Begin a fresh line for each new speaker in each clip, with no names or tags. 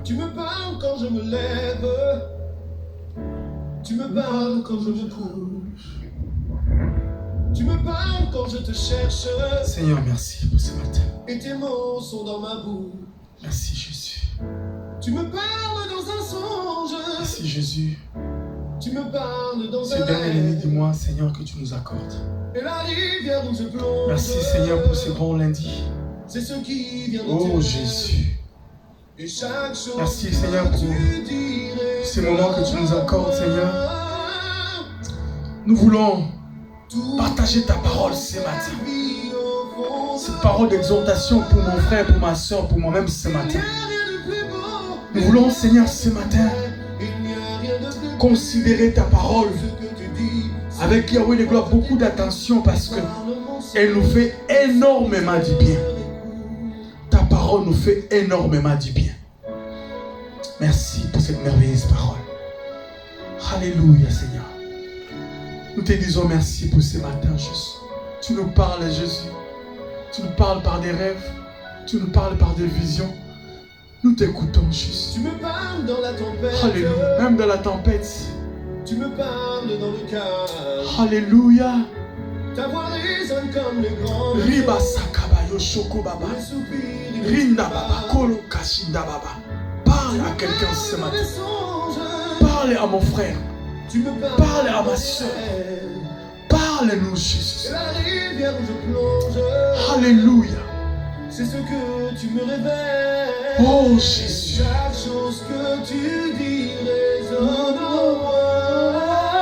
Tu me parles quand je me lève. Tu me parles quand je me couche. Tu me parles quand je te cherche.
Seigneur, merci pour ce matin.
Et tes mots sont dans ma bouche.
Merci Jésus.
Tu me parles dans un songe.
Merci Jésus.
Tu me parles dans
Ces
un
dernières nuits,
rêve.
dis-moi, Seigneur, que tu nous accordes.
Et la rivière où je plonge.
Merci Seigneur pour ce bon lundi.
C'est ce qui vient de
Oh
tes
Jésus.
lèvres. Et chaque chose
Merci Seigneur
que
pour
tu dirais
ces moments que tu nous accordes, Seigneur.
moi.
Nous voulons
Tout
partager ta parole ce matin.
ma vie au fond
Cette
de
parole d'exhortation pour mon frère, pour ma soeur, pour moi-même ce matin. Nous voulons, Seigneur, ce matin, considérer ta parole avec Yahweh de gloire beaucoup d'attention parce que elle nous fait énormément du bien. Ta parole nous fait énormément du bien. Merci pour cette merveilleuse parole. Alléluia, Seigneur. Nous te disons merci pour ce matin, Jésus. Tu nous parles, Jésus. Tu nous parles par des rêves. Tu nous parles par des visions. Nous t'écoutons, Jésus.
Tu me parles dans la tempête.
Alléluia. Même dans la tempête.
Tu me parles dans le calme.
Alléluia.
Ta voix résonne comme les grands.
Riba sakaba yoshoko baba.
Les soupirs des
Rinda baba kolo kashinda baba. Parle à quelqu'un ce matin.
des songes.
Parle à mon frère.
Tu me parles
Parle à ma soeur. Parle-nous, Jésus.
Et la rivière où je plonge.
Alléluia.
C'est ce que tu me révèles.
Oh Jésus.
Chaque chose que tu dis résonne en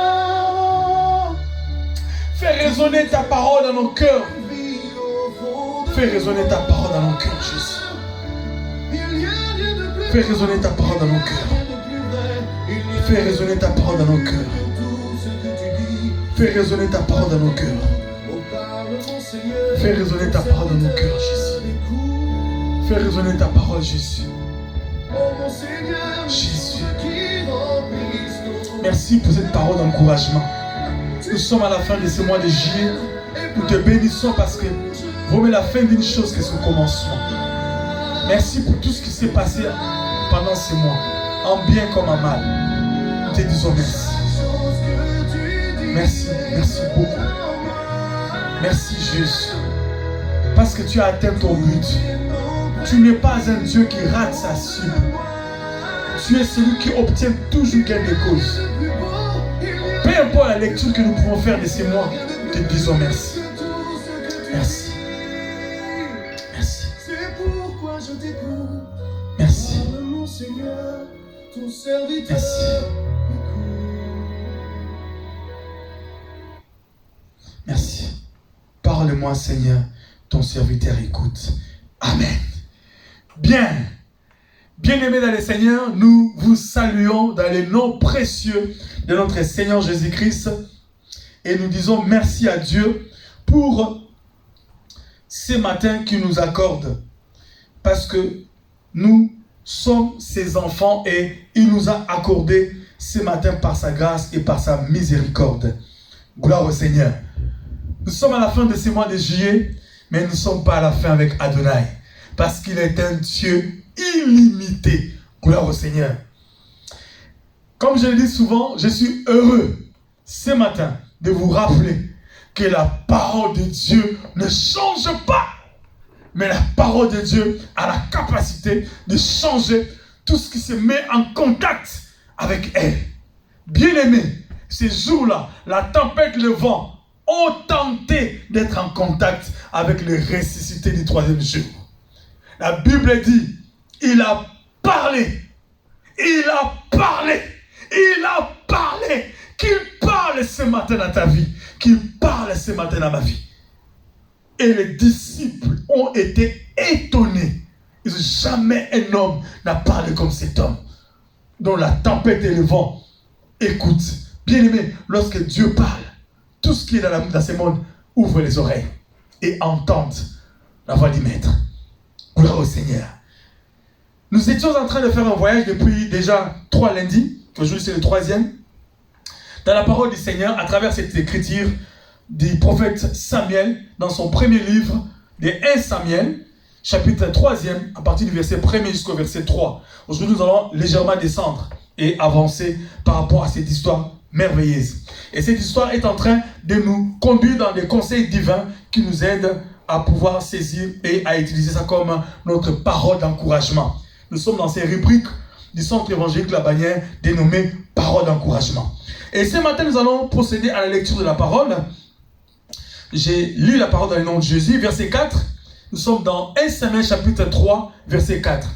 moi.
Fais résonner ta parole dans nos cœurs.
Vie au fond de
Fais résonner ta parole dans nos cœurs, Jésus.
Il n'y a rien de plus
Fais résonner ta parole dans nos cœurs.
rien de plus vrai. Il n'y a
Fais résonner ta parole dans nos cœurs.
que tout ce que tu dis.
Fais résonner ta parole dans nos cœurs.
Oh, parle, mon Seigneur.
Fais résonner ta parole dans nos cœurs, Jésus. Fais résonner ta parole, Jésus.
Oh, mon Seigneur.
Jésus.
Qui remplisse nos
Merci pour cette parole d'encouragement. Nous sommes à la fin de ce mois de juillet. Nous te bénissons parce que vaut mieux la fin d'une chose que son commencement. Merci pour tout ce qui s'est passé pendant ces mois, en bien comme en mal. Nous te disons merci.
choses que tu dis.
Merci, merci beaucoup. Merci Jésus. Parce que tu as atteint ton but. Tu n'es pas un Dieu qui rate sa cible. Tu es celui qui obtient toujours gain de cause. Peu importe la lecture que nous pouvons faire de ces mois, te disons merci. Merci. Merci.
C'est pourquoi je t'écoute.
Merci.
Parle, mon Seigneur, ton serviteur.
Merci. Merci. Parle-moi, Seigneur, ton serviteur écoute. Amen. Bien. Bien-aimés dans le Seigneur, nous vous saluons dans le nom précieux de notre Seigneur Jésus-Christ et nous disons merci à Dieu pour ce matin qu'il nous accorde parce que nous sommes ses enfants et il nous a accordé ce matin par sa grâce et par sa miséricorde. Gloire au Seigneur. Nous sommes à la fin de ce mois de juillet, mais nous ne sommes pas à la fin avec Adonai parce qu'il est un Dieu illimité. Gloire au Seigneur. Comme je le dis souvent, je suis heureux ce matin de vous rappeler que la parole de Dieu ne change pas. Mais la parole de Dieu a la capacité de changer tout ce qui se met en contact avec elle. Bien-aimés, ces jours-là, la tempête, le vent ont tenté d'être en contact avec le ressuscité du troisième jour. La Bible dit, il a parlé, il a parlé, il a parlé, qu'il parle ce matin dans ta vie, qu'il parle ce matin dans ma vie. Et les disciples ont été étonnés. Ils disent, jamais un homme n'a parlé comme cet homme, dont la tempête et le vent écoutent. Bien aimé, lorsque Dieu parle, tout ce qui est dans ce monde ouvre les oreilles et entende la voix du Maître. Gloire au Seigneur. Nous étions en train de faire un voyage depuis déjà 3 lundis. Aujourd'hui c'est le 3e. Dans la parole du Seigneur, à travers cette écriture du prophète Samuel, dans son premier livre de 1 Samuel, chapitre 3e, à partir du verset 1er jusqu'au verset 3. Aujourd'hui, nous allons légèrement descendre et avancer par rapport à cette histoire merveilleuse. Et cette histoire est en train de nous conduire dans des conseils divins qui nous aident à pouvoir saisir et à utiliser ça comme notre parole d'encouragement. Nous sommes dans ces rubriques du centre évangélique La Bannière dénommée parole d'encouragement. Et ce matin, nous allons procéder à la lecture de la parole. J'ai lu la parole dans le nom de Jésus, verset 4. Nous sommes dans 1 Samuel chapitre 3, verset 4.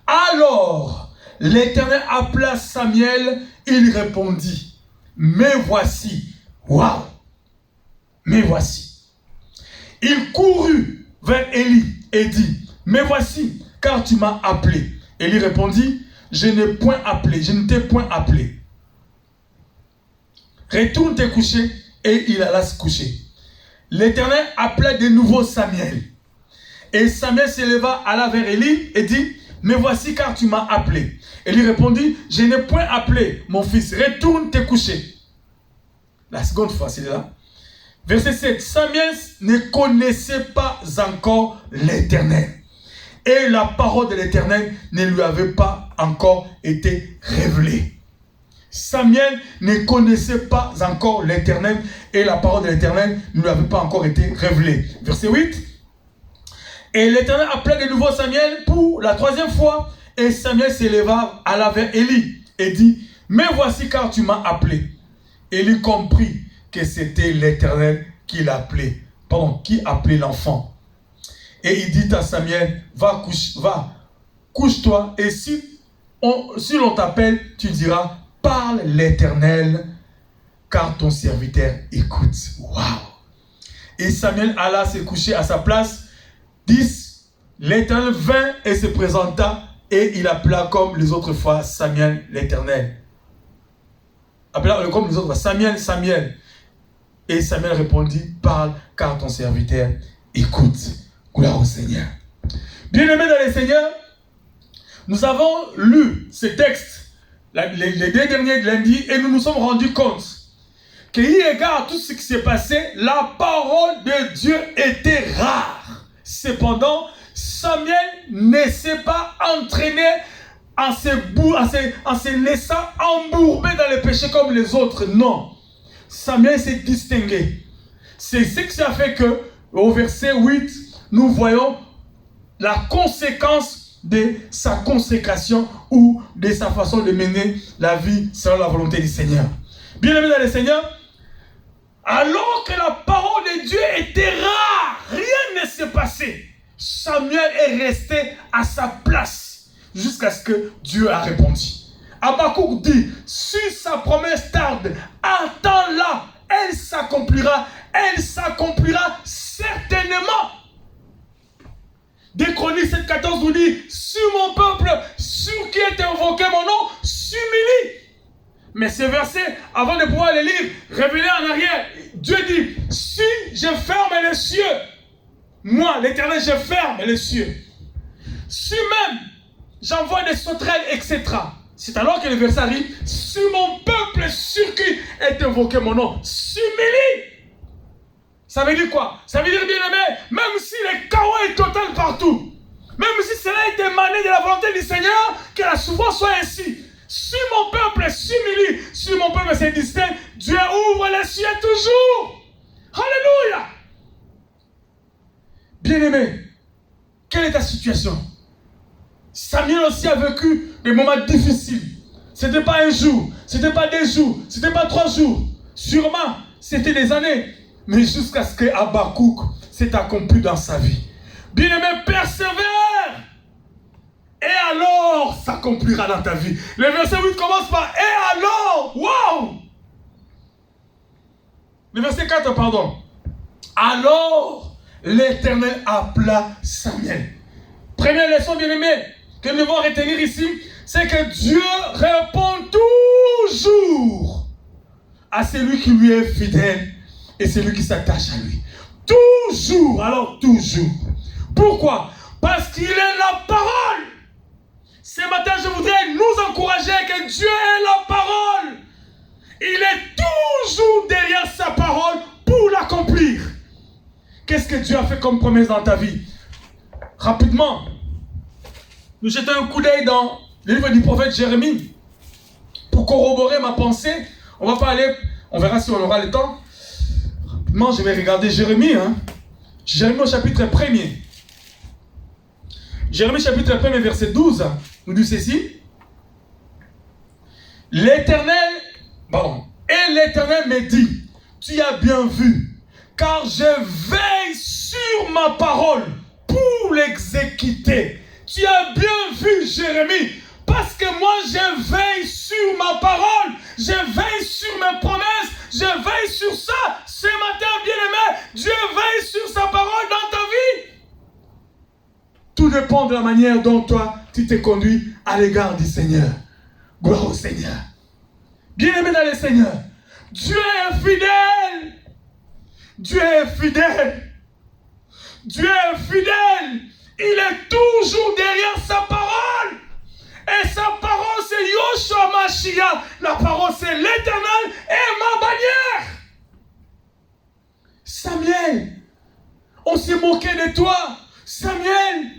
Alors, l'Éternel appela Samuel, il répondit, mais voici, waouh, mais voici. Il courut vers Élie et dit, mais voici, car tu m'as appelé. Élie répondit, je n'ai point appelé, je ne t'ai point appelé. Retourne te coucher, et il alla se coucher. L'Éternel appela de nouveau Samuel. Et Samuel s'éleva, alla vers Élie et dit, mais voici car tu m'as appelé. Élie répondit, je n'ai point appelé, mon fils, retourne te coucher. La seconde fois, c'est là. Verset 7, Samuel ne connaissait pas encore l'Éternel. Et la parole de l'Éternel ne lui avait pas encore été révélée. Samuel ne connaissait pas encore l'Éternel et la parole de l'Éternel ne lui avait pas encore été révélée. Verset 8. Et l'Éternel appela de nouveau Samuel pour la troisième fois. Et Samuel s'éleva, alla vers Élie et dit, mais voici car tu m'as appelé. Élie comprit que c'était l'Éternel qui l'appelait. Pardon, qui appelait l'enfant. Et il dit à Samuel, va, couche-toi. Et si l'on t'appelle, tu diras, parle l'Éternel, car ton serviteur écoute. Waouh! Et Samuel alla se coucher à sa place. 10. L'Éternel vint et se présenta, et il appela comme les autres fois Samuel l'Éternel. Appela comme les autres fois Samuel, Samuel. Et Samuel répondit, parle, car ton serviteur écoute. Gloire au Seigneur. Bien-aimés dans le Seigneur, nous avons lu ce texte les deux derniers lundis et nous nous sommes rendus compte que, eu égard à tout ce qui s'est passé, la parole de Dieu était rare. Cependant, Samuel ne s'est pas entraîné en se laissant embourber dans le péché comme les autres. Non. Samuel s'est distingué. C'est ce qui a fait que, au verset 8, nous voyons la conséquence de sa consécration ou de sa façon de mener la vie selon la volonté du Seigneur. Bien-aimés dans le Seigneur, alors que la parole de Dieu était rare, rien ne s'est passé. Samuel est resté à sa place jusqu'à ce que Dieu a répondu. Habakkuk dit, si sa promesse tarde, attends-la, elle s'accomplira certainement. Des Chroniques 7,14 vous dit, sur mon peuple, sur qui est invoqué mon nom, s'humilie. Mais ces versets, avant de pouvoir les lire, révéler en arrière, Dieu dit, si je ferme les cieux, moi, l'Éternel, je ferme les cieux. Si même j'envoie des sauterelles, etc. C'est alors que le verset arrive, sur mon peuple, sur qui est invoqué mon nom, s'humilie. Ça veut dire quoi? Ça veut dire, bien-aimé, même si le chaos est total partout, même si cela est émané de la volonté du Seigneur, que la souffrance soit ainsi. Si mon peuple s'humilie, si mon peuple se distingue, Dieu ouvre les cieux toujours. Alléluia. Bien-aimé, quelle est ta situation? Samuel aussi a vécu des moments difficiles. Ce n'était pas un jour, ce n'était pas 2 jours, ce n'était pas 3 jours. Sûrement, c'était des années. Mais jusqu'à ce que Habakkuk s'est accompli dans sa vie. Bien-aimé, persévère. Et alors s'accomplira dans ta vie. Le verset 8 commence par et alors. Wow. Le verset 4, pardon. Alors l'Éternel appela Samuel. Première leçon, bien-aimé, que nous devons retenir ici, c'est que Dieu répond toujours à celui qui lui est fidèle et celui qui s'attache à lui. Toujours, alors toujours. Pourquoi? Parce qu'il est la parole. Ce matin, je voudrais nous encourager que Dieu est la parole. Il est toujours derrière sa parole pour l'accomplir. Qu'est-ce que Dieu a fait comme promesse dans ta vie? rapidement, nous jetons un coup d'œil dans le livre du prophète Jérémie. Pour corroborer ma pensée, on va pas aller, on verra si on aura le temps. Rapidement, je vais regarder Jérémie. Jérémie au chapitre 1er. Jérémie chapitre 1er, verset 12, nous dit ceci. Et l'Éternel me dit, tu as bien vu, car je veille sur ma parole pour l'exécuter. Tu as bien vu, Jérémie, parce que moi je veille sur ma parole, je veille sur mes promesses, je veille sur ça. Ce matin, bien-aimé, Dieu veille sur sa parole dans ta vie. Tout dépend de la manière dont toi, tu t'es conduit à l'égard du Seigneur. Gloire au Seigneur. Bien-aimé dans le Seigneur, Dieu est fidèle. Dieu est fidèle. Dieu est fidèle. Il est toujours derrière sa parole. Et sa parole, c'est Yoshua Mashiach. La parole, c'est l'Éternel et ma bannière. Samuel, on s'est moqué de toi. Samuel,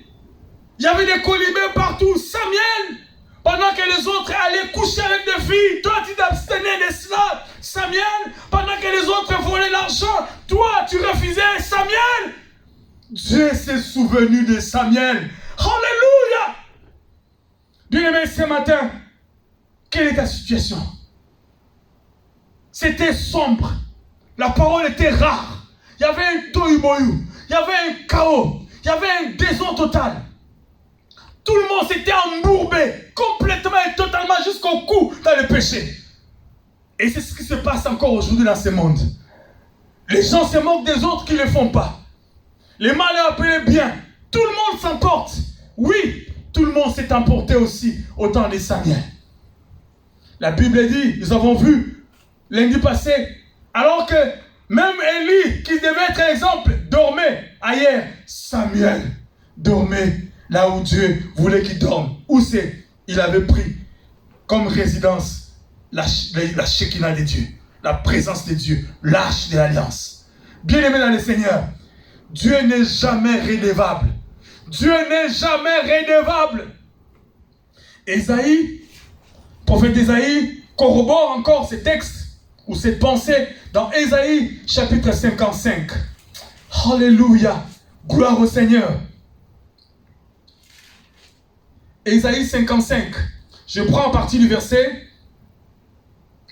il y avait des colibés partout. Samuel, pendant que les autres allaient coucher avec des filles, toi tu t'abstenais de cela. Samuel, pendant que les autres volaient l'argent, toi tu refusais. Samuel, Dieu s'est souvenu de Samuel. Alléluia. Bien-aimé, ce matin, quelle est ta situation? C'était sombre. La parole était rare. Il y avait un tohu-bohu. Il y avait un chaos. Il y avait un désordre total. Tout le monde s'était embourbé complètement et totalement jusqu'au cou dans le péché. Et c'est ce qui se passe encore aujourd'hui dans ce monde. Les gens se moquent des autres qui ne le font pas. Les mal est appelé bien. Tout le monde s'emporte. Oui, tout le monde s'est emporté aussi au temps de Samuel. La Bible dit, nous avons vu lundi passé, alors que même Élie, qui devait être exemple, dormait ailleurs. Samuel dormait là où Dieu voulait qu'il dorme. Où c'est? Il avait pris comme résidence la Shekinah de Dieu, la présence de Dieu, l'arche de l'alliance. Bien-aimé dans le Seigneur, Dieu n'est jamais redevable. Dieu n'est jamais redevable. Ésaïe, prophète Ésaïe, corrobore encore ces textes ou cette pensée dans Ésaïe chapitre 55. Alléluia. Gloire au Seigneur. Ésaïe 55. Je prends à partir du verset...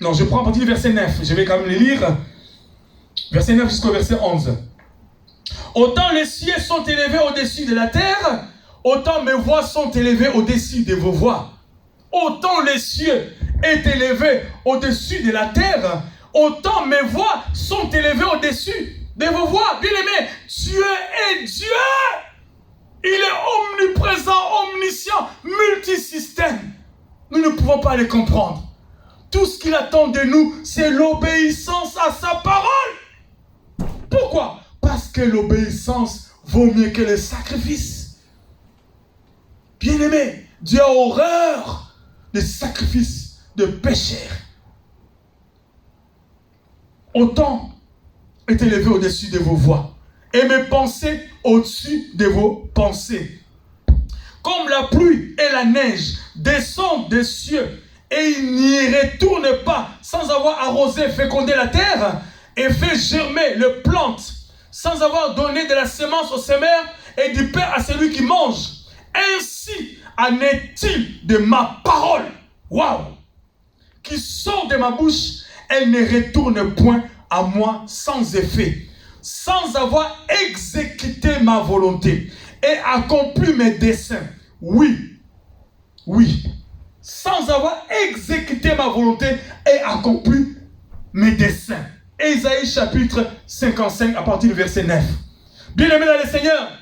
Non, je prends à partir du verset 9. Je vais quand même les lire. Verset 9 jusqu'au verset 11. Autant les cieux sont élevés au-dessus de la terre, autant mes voix sont élevées au-dessus de vos voix. Autant les cieux est élevé au-dessus de la terre, autant mes voix sont élevées au-dessus de vos voix. Bien-aimés, Dieu est Dieu. Il est omniprésent, omniscient, multisystème. Nous ne pouvons pas les comprendre. Tout ce qu'il attend de nous, c'est l'obéissance à sa parole. Pourquoi? Parce que l'obéissance vaut mieux que le sacrifice. Bien-aimé, Dieu a horreur des sacrifices de pécheurs. Autant est élevé au-dessus de vos voix, et mes pensées au-dessus de vos pensées. Comme la pluie et la neige descendent des cieux, et il n'y retourne pas sans avoir arrosé, fécondé la terre, et fait germer le plante, sans avoir donné de la semence au semeur et du pain à celui qui mange. Ainsi en est-il de ma parole, waouh, qui sort de ma bouche, elle ne retourne point à moi sans effet, sans avoir exécuté ma volonté et accompli mes desseins. Oui, oui, sans avoir exécuté ma volonté et accompli mes desseins. Ésaïe chapitre 55 à partir du verset 9. Bien-aimés dans le Seigneur,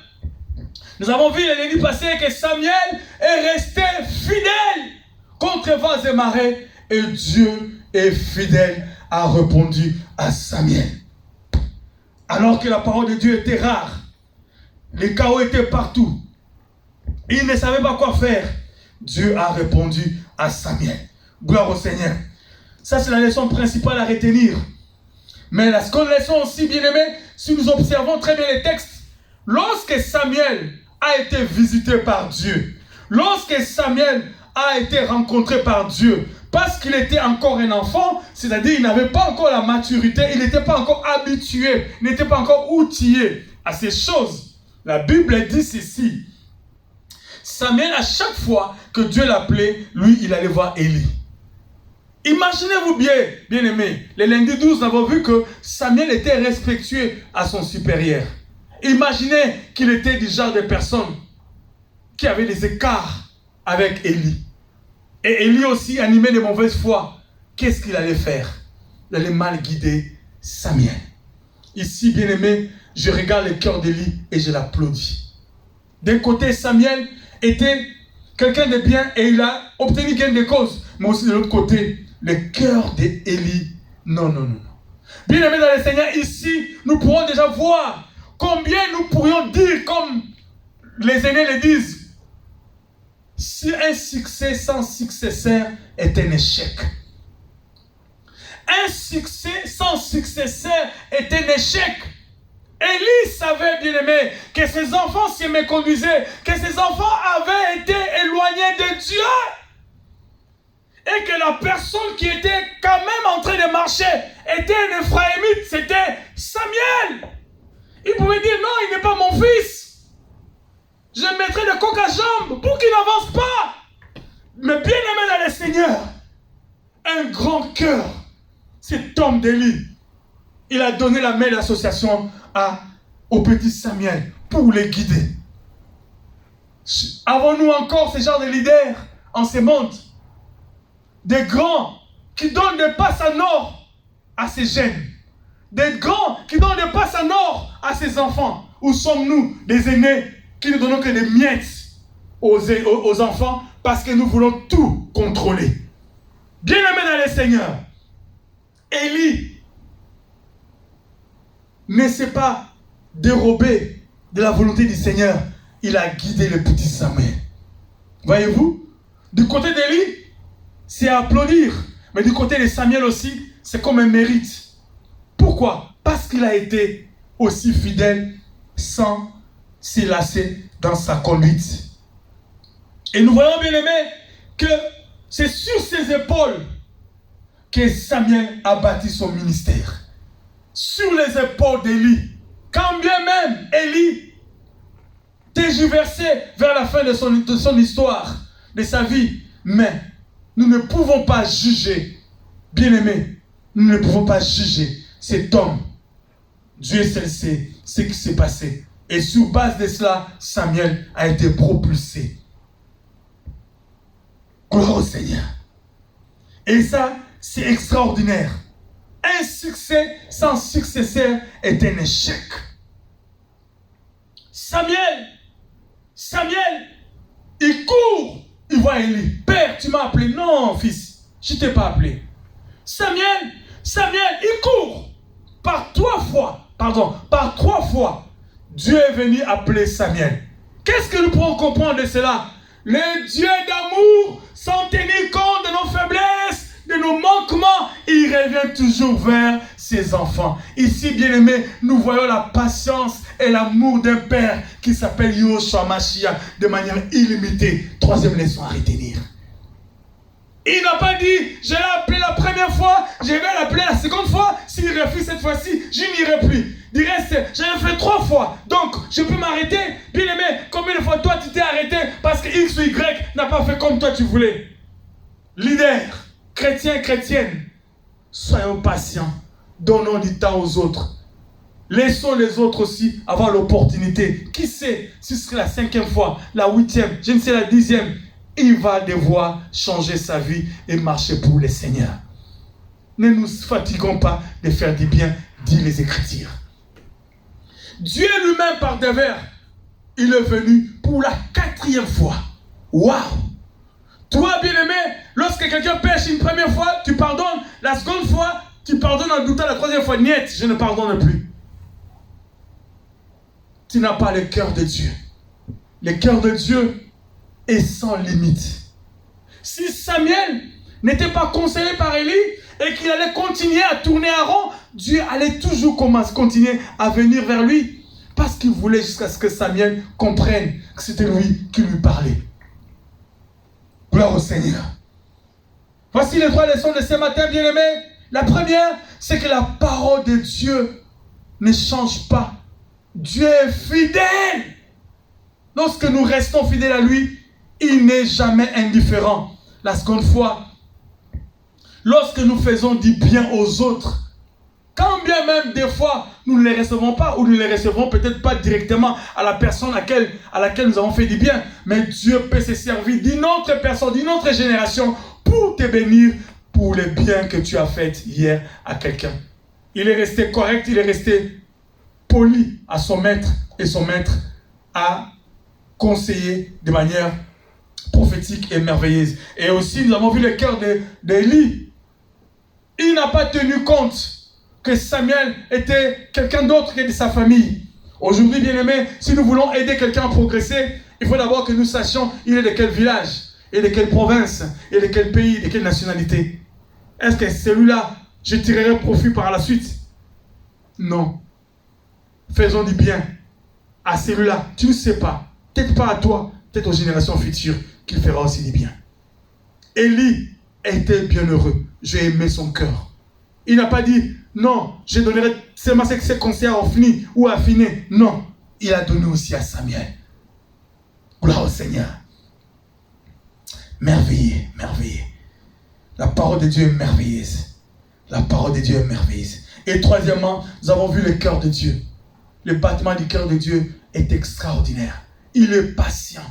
nous avons vu l'année passée que Samuel est resté fidèle contre vents et marées, et Dieu est fidèle, a répondu à Samuel. Alors que la parole de Dieu était rare, les chaos étaient partout, il ne savait pas quoi faire, Dieu a répondu à Samuel. Gloire au Seigneur. Ça, c'est la leçon principale à retenir. Mais la seconde leçon aussi, bien aimé, si nous observons très bien les textes, lorsque Samuel a été visité par Dieu. Lorsque Samuel a été rencontré par Dieu, parce qu'il était encore un enfant, c'est-à-dire il n'avait pas encore la maturité, il n'était pas encore habitué, il n'était pas encore outillé à ces choses. La Bible dit ceci. Samuel, à chaque fois que Dieu l'appelait, lui, il allait voir Élie. Imaginez-vous bien aimés, les lundis 12, nous avons vu que Samuel était respectueux à son supérieur. Imaginez qu'il était du genre de personne qui avait des écarts avec Élie. Et Élie aussi animé de mauvaise foi. Qu'est-ce qu'il allait faire? Il allait mal guider Samuel. Ici, bien aimé, je regarde le cœur d'Élie et je l'applaudis. D'un côté, Samuel était quelqu'un de bien et il a obtenu gain de cause. Mais aussi de l'autre côté, le cœur d'Élie, non. Bien aimé dans le Seigneur, ici, nous pourrons déjà voir combien nous pourrions dire, comme les aînés le disent, si un succès sans successeur est un échec. Un succès sans successeur est un échec. Élie savait, bien aimé, que ses enfants se méconduisaient, que ses enfants avaient été éloignés de Dieu. Et que la personne qui était quand même en train de marcher était un Éphraïmite, c'était Samuel. Il pouvait dire, non, il n'est pas mon fils. Je mettrai le coq à jambe pour qu'il n'avance pas. Mais bien aimé dans le Seigneur, un grand cœur, cet homme d'Élie, il a donné la main d'association au petit Samuel pour les guider. Avons-nous encore ce genre de leaders en ce monde? Des grands qui donnent des passes en or à ces jeunes. Des grands qui donnent des passes en or à ces enfants. Où sommes-nous, des aînés, qui ne donnons que des miettes aux enfants parce que nous voulons tout contrôler? Bien-aimés dans le Seigneur, Élie ne s'est pas dérobé de la volonté du Seigneur. Il a guidé le petit Samuel. Voyez-vous, du côté d'Élie, c'est à applaudir. Mais du côté de Samuel aussi, c'est comme un mérite. Pourquoi? Parce qu'il a été aussi fidèle sans s'y lasser dans sa conduite. Et nous voyons, bien aimé, que c'est sur ses épaules que Samuel a bâti son ministère. Sur les épaules d'Élie. Quand bien même Élie tergiversait vers la fin de son histoire, de sa vie. Mais nous ne pouvons pas juger, bien-aimés, nous ne pouvons pas juger cet homme. Dieu seul sait ce qui s'est passé. Et sur base de cela, Samuel a été propulsé. Gloire au Seigneur. Et ça, c'est extraordinaire. Un succès sans successeur est un échec. Samuel, il court. Il voit Élie. Père, tu m'as appelé. Non, fils, je ne t'ai pas appelé. Samuel, il court. Par trois fois, Dieu est venu appeler Samuel. Qu'est-ce que nous pouvons comprendre de cela? Le Dieu d'amour, sans tenir compte de nos faiblesses, de nos manquements, il revient toujours vers ses enfants. Ici, bien-aimés, nous voyons la patience et l'amour d'un père qui s'appelle Yahushua Mashiach de manière illimitée. Troisième leçon à retenir. Il n'a pas dit, je l'ai appelé la première fois, je vais l'appeler la seconde fois. S'il refuse cette fois-ci, je n'irai plus. Il reste, je l'ai fait 3 fois. Donc, je peux m'arrêter. Bien-aimé, combien de fois toi tu t'es arrêté parce que X ou Y n'a pas fait comme toi tu voulais? Leader, chrétienne, soyons patients. Donnons du temps aux autres. Laissons les autres aussi avoir l'opportunité. Qui sait si ce serait la 5e fois, la 8e, je ne sais la 10e. Il va devoir changer sa vie et marcher pour le Seigneur. Ne nous fatiguons pas de faire du bien, dit les Écritures. Dieu lui-même, par devers, il est venu pour la 4e fois. Waouh! Toi, bien-aimé, lorsque quelqu'un pêche une première fois, tu pardonnes. La seconde fois, tu pardonnes en doutant. La 3e fois, niet, je ne pardonne plus. Tu n'as pas le cœur de Dieu. Le cœur de Dieu est sans limite. Si Samuel n'était pas conseillé par Élie et qu'il allait continuer à tourner à rond, Dieu allait toujours continuer à venir vers lui. Parce qu'il voulait jusqu'à ce que Samuel comprenne que c'était lui qui lui parlait. Gloire au Seigneur. Voici les 3 leçons de ce matin, bien-aimés. La première, c'est que la parole de Dieu ne change pas. Dieu est fidèle. Lorsque nous restons fidèles à lui, il n'est jamais indifférent. La seconde fois, lorsque nous faisons du bien aux autres, quand bien même des fois nous ne les recevons pas ou nous ne les recevons peut-être pas directement à la personne à laquelle nous avons fait du bien, mais Dieu peut se servir d'une autre personne, d'une autre génération pour te bénir pour le bien que tu as fait hier à quelqu'un. Il est resté correct, il est resté poli à son maître et son maître a conseillé de manière prophétique et merveilleuse. Et aussi nous avons vu le cœur d'Élie. Il n'a pas tenu compte que Samuel était quelqu'un d'autre que de sa famille. Aujourd'hui, bien-aimés, si nous voulons aider quelqu'un à progresser, il faut d'abord que nous sachions il est de quel village, et de quelle province, et de quel pays, de quelle nationalité. Est-ce que celui-là, je tirerai profit par la suite? Non. Faisons du bien à celui-là. Tu ne sais pas. Peut-être pas à toi, peut-être aux générations futures qu'il fera aussi du bien. Élie était bienheureux. J'ai aimé son cœur. Il n'a pas dit, non, je donnerai seulement ces conseils à Ophni ou à Phiné. Non, il a donné aussi à Samuel. Gloire au Seigneur. Merveilleux, merveilleux. La parole de Dieu est merveilleuse. La parole de Dieu est merveilleuse. Et troisièmement, nous avons vu le cœur de Dieu. Le battement du cœur de Dieu est extraordinaire. Il est patient.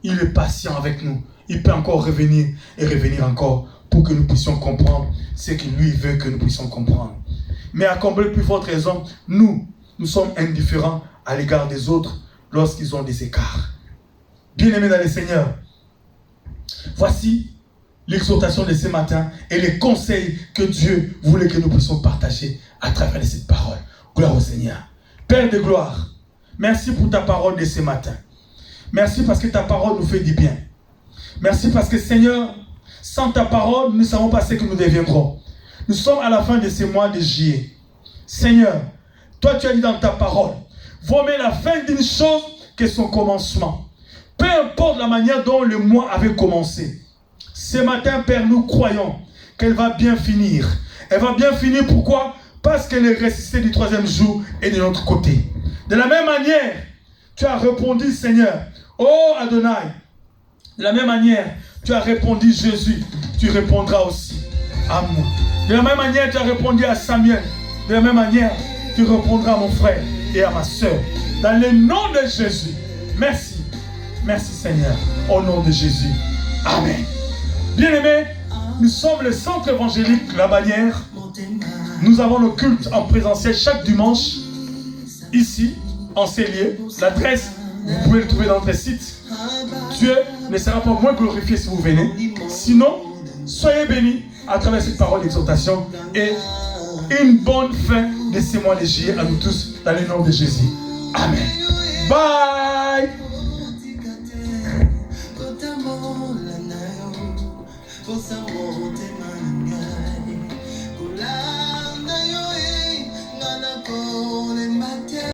Il est patient avec nous. Il peut encore revenir et revenir encore pour que nous puissions comprendre ce que lui veut que nous puissions comprendre. Mais à combler plus forte raison, nous sommes indifférents à l'égard des autres lorsqu'ils ont des écarts. Bien-aimés dans le Seigneur, voici l'exhortation de ce matin et les conseils que Dieu voulait que nous puissions partager à travers cette parole. Gloire au Seigneur. Père de gloire, merci pour ta parole de ce matin. Merci parce que ta parole nous fait du bien. Merci parce que Seigneur, sans ta parole, nous ne savons pas ce que nous deviendrons. Nous sommes à la fin de ce mois de juillet. Seigneur, toi tu as dit dans ta parole, vaut mieux la fin d'une chose que son commencement. Peu importe la manière dont le mois avait commencé. Ce matin, Père, nous croyons qu'elle va bien finir. Elle va bien finir, pourquoi? Parce qu'elle est ressuscitée du 3e jour et de notre côté. De la même manière, tu as répondu, Seigneur, oh Adonai, de la même manière, tu as répondu Jésus, tu répondras aussi à moi. De la même manière, tu as répondu à Samuel. De la même manière, tu répondras à mon frère et à ma soeur. Dans le nom de Jésus, merci. Merci Seigneur, au nom de Jésus. Amen. Bien-aimés, nous sommes le centre évangélique La Bannière. Nous avons nos cultes en présentiel chaque dimanche, ici, en Célier. L'adresse, vous pouvez le trouver dans notre site. Dieu ne sera pas moins glorifié si vous venez. Sinon, soyez bénis à travers cette parole d'exhortation et une bonne fin de ces mois de juillet à nous tous, dans le nom de Jésus. Amen. Bye.
Kota mola na yo, kosa wote